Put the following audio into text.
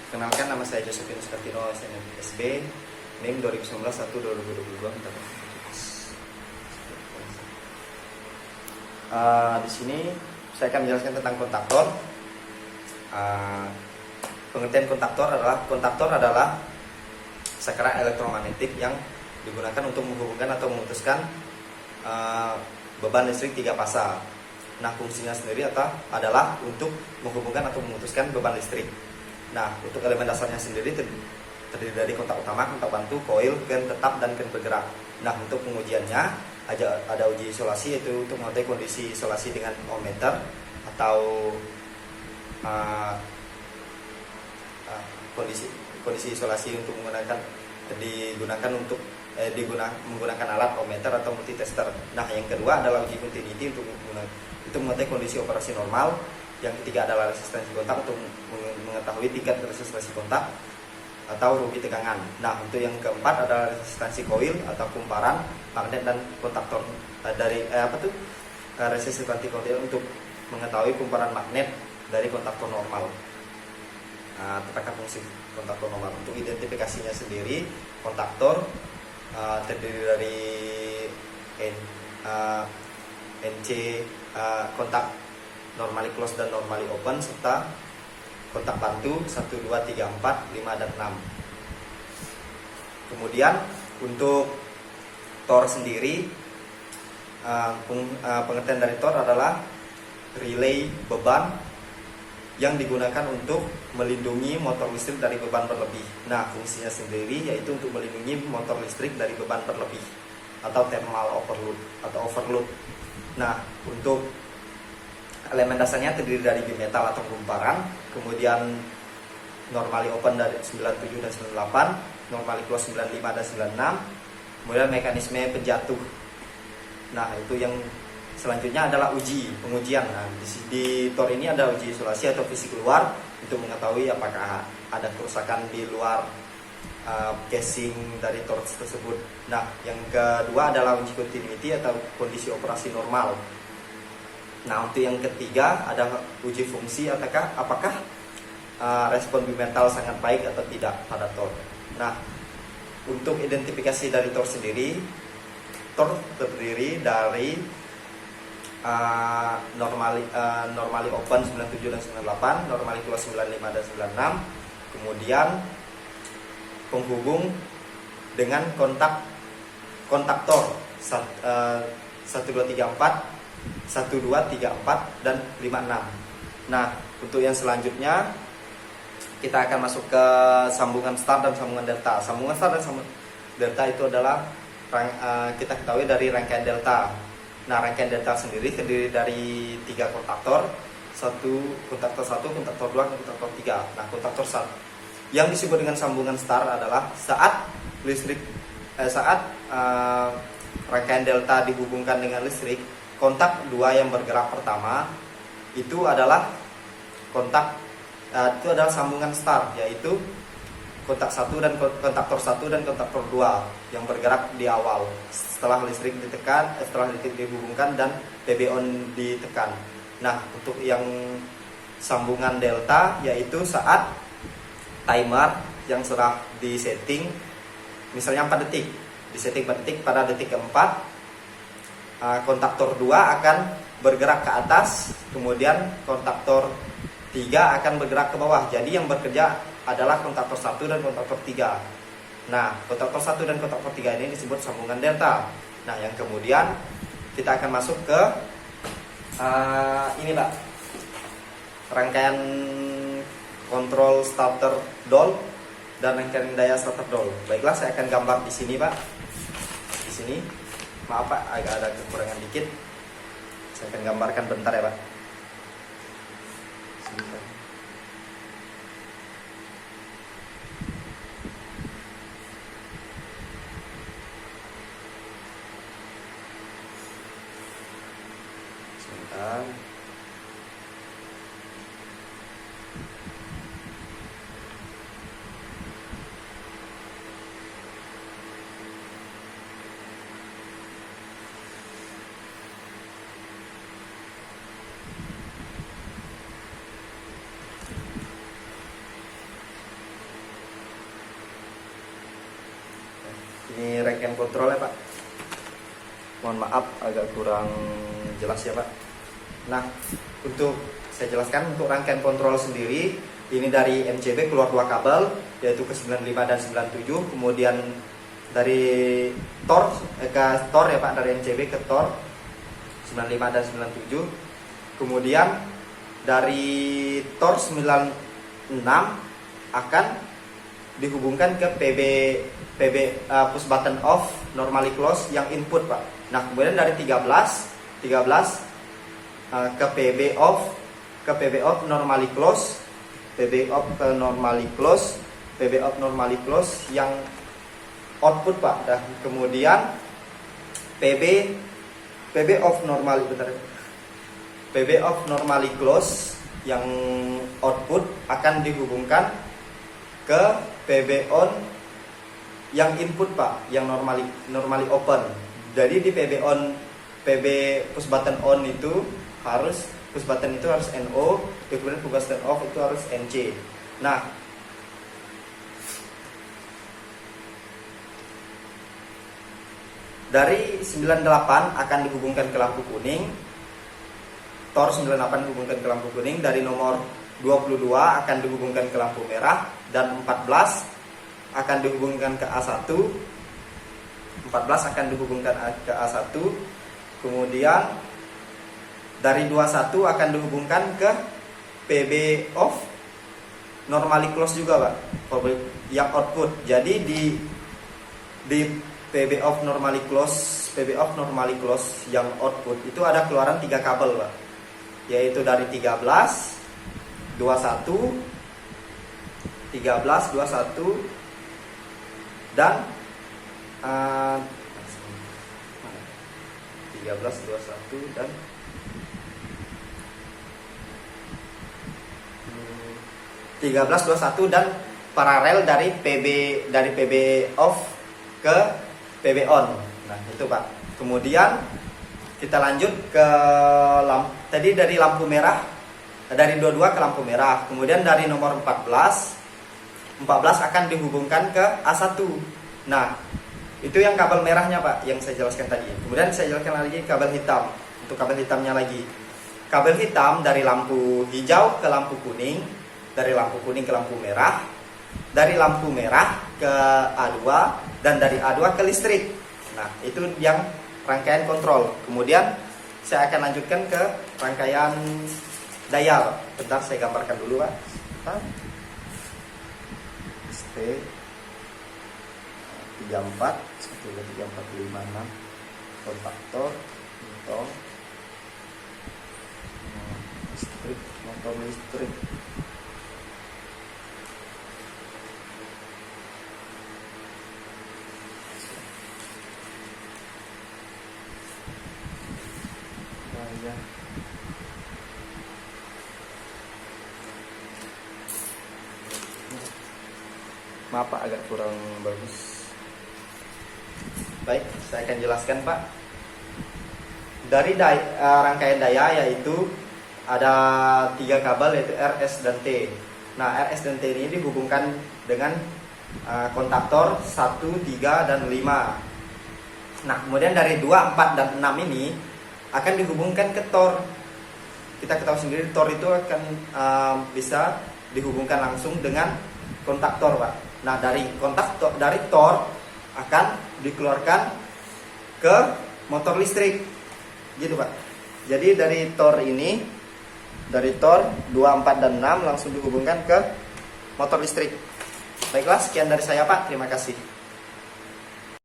Kenalkan, nama saya Josephine Skatino SNMSB, NIM 2019-1-2022. Di sini saya akan menjelaskan tentang kontaktor. Pengertian kontaktor adalah sekarang elektromagnetik yang digunakan untuk menghubungkan atau memutuskan beban listrik 3 fasa. Nah, fungsinya sendiri adalah untuk menghubungkan atau memutuskan beban listrik. Nah, untuk elemen dasarnya sendiri terdiri dari kontak utama, kontak bantu, koil, ken tetap, dan ken bergerak. Nah, untuk pengujiannya ada uji isolasi, yaitu untuk mengetahui kondisi isolasi dengan ohmmeter atau kondisi isolasi untuk digunakan menggunakan alat ohmmeter atau multitester. Nah, yang kedua adalah uji continuity untuk mengetahui kondisi operasi normal. Yang ketiga adalah resistensi kontak untuk mengetahui tingkat resistensi kontak atau rugi tegangan. Nah, untuk yang keempat adalah resistensi koil atau kumparan magnet dan kontaktor resistensi koil untuk mengetahui kumparan magnet dari kontaktor normal. Tentang fungsi kontaktor normal. Untuk identifikasinya sendiri, kontaktor terdiri dari NC, kontak normally close dan normally open, serta kontak bantu 1, 2, 3, 4, 5, dan 6. Kemudian untuk Tor sendiri, pengertian dari Tor adalah relay beban yang digunakan untuk melindungi motor listrik dari beban berlebih. Nah, fungsinya sendiri yaitu untuk melindungi motor listrik dari beban berlebih atau thermal overload atau overload. Nah, untuk elemen dasarnya terdiri dari bimetal atau kumparan, kemudian normally open dari 97 dan 98, normally close 95 dan 96, kemudian mekanisme penjatuh. Nah, itu yang selanjutnya adalah pengujian. Nah, di Tor ini ada uji isolasi atau fisik luar untuk mengetahui apakah ada kerusakan di luar casing dari Tor tersebut. Nah, yang kedua adalah uji continuity atau kondisi operasi normal. Nah, untuk yang ketiga ada uji fungsi apakah respon bimetal sangat baik atau tidak pada Tor. Nah, untuk identifikasi dari Tor sendiri, Tor terdiri dari normally open 97 dan 98, normally close 95 dan 96, kemudian penghubung dengan kontaktor 1, 2, 3, 4, 1, 2, 3, 4, dan 5, 6. Nah, untuk yang selanjutnya kita akan masuk ke sambungan start dan sambungan delta. Sambungan start dan sambungan delta itu adalah kita ketahui dari rangkaian delta. Nah, rangkaian delta sendiri terdiri dari 3 kontaktor, kontaktor 1, kontaktor 2, dan kontaktor 3. Nah, kontaktor 1 yang disebut dengan sambungan start adalah saat rangkaian delta dihubungkan dengan listrik, kontak 2 yang bergerak pertama itu adalah sambungan start, yaitu kontak 1 dan kontaktor 1 dan kontaktor 2 yang bergerak di awal setelah listrik dihubungkan dan PB on ditekan. Nah, untuk yang sambungan delta yaitu saat timer yang sudah disetting misalnya 4 detik, disetting 4 detik, pada detik keempat kontaktor 2 akan bergerak ke atas, kemudian kontaktor 3 akan bergerak ke bawah. Jadi yang bekerja adalah kontaktor 1 dan kontaktor 3. Nah, kontaktor 1 dan kontaktor 3 ini disebut sambungan delta. Nah, yang kemudian kita akan masuk ke ini Pak, rangkaian kontrol starter dol dan rangkaian daya starter dol. Baiklah, saya akan gambar di sini Pak. Di sini. Maaf Pak, agak ada kekurangan dikit. Saya akan gambarkan bentar ya Pak. Sebentar. Sebentar. Ini rangkaian kontrol ya Pak. Mohon maaf agak kurang jelas ya Pak. Nah, untuk saya jelaskan untuk rangkaian kontrol sendiri, ini dari MCB keluar 2 kabel, yaitu ke 95 dan 97. Kemudian dari TOR ke TOR ya Pak, dari MCB ke TOR 95 dan 97. Kemudian dari TOR 96 akan dihubungkan ke PB push button off normally close yang input Pak. Nah, kemudian dari 13 ke PB off normally close, PB off ke normally close, PB off normally close yang output Pak. Dan kemudian PB off normally PB off normally close yang output akan dihubungkan ke PB on yang input Pak, yang normally open. Jadi di PB push button on itu harus push button itu harus NO, kemudian push button off itu harus NC. Nah, dari 98 akan dihubungkan ke lampu kuning. TOR 98 dihubungkan ke lampu kuning. Dari nomor 22 akan dihubungkan ke lampu merah, dan 14 akan dihubungkan ke A1. 14 akan dihubungkan ke A1. Kemudian dari 21 akan dihubungkan ke PB off normally close juga Pak, yang output. Jadi di PB off normally close yang output itu ada keluaran 3 kabel Pak, yaitu dari 13, 21 dan 21 dan 13, 21 dan paralel dari PB off ke PB on. Nah, itu Pak. Kemudian kita lanjut ke tadi dari lampu merah, dari 22 ke lampu merah. Kemudian dari nomor 14 akan dihubungkan ke A1. Nah, itu yang kabel merahnya Pak, yang saya jelaskan tadi. Kemudian saya jelaskan lagi kabel hitam. Untuk kabel hitamnya lagi, kabel hitam dari lampu hijau ke lampu kuning, dari lampu kuning ke lampu merah, dari lampu merah ke A2, dan dari A2 ke listrik. Nah, itu yang rangkaian kontrol. Kemudian saya akan lanjutkan ke rangkaian dial. Bentar saya gambarkan dulu Pak. ST 34 12345 kontaktor motor listrik. Maaf Pak, agak kurang bagus. Baik, saya akan jelaskan Pak. Dari rangkaian daya yaitu ada 3 kabel, yaitu RS dan T. Nah, RS dan T ini dihubungkan dengan kontaktor 1, 3, dan 5. Nah, kemudian dari 2, 4, dan 6 ini akan dihubungkan ke TOR. Kita ketahui sendiri TOR itu akan bisa dihubungkan langsung dengan kontaktor Pak. Nah, dari TOR akan dikeluarkan ke motor listrik, gitu Pak. Jadi dari TOR ini, dari TOR 2, 4, dan 6 langsung dihubungkan ke motor listrik. Baiklah, sekian dari saya Pak, terima kasih.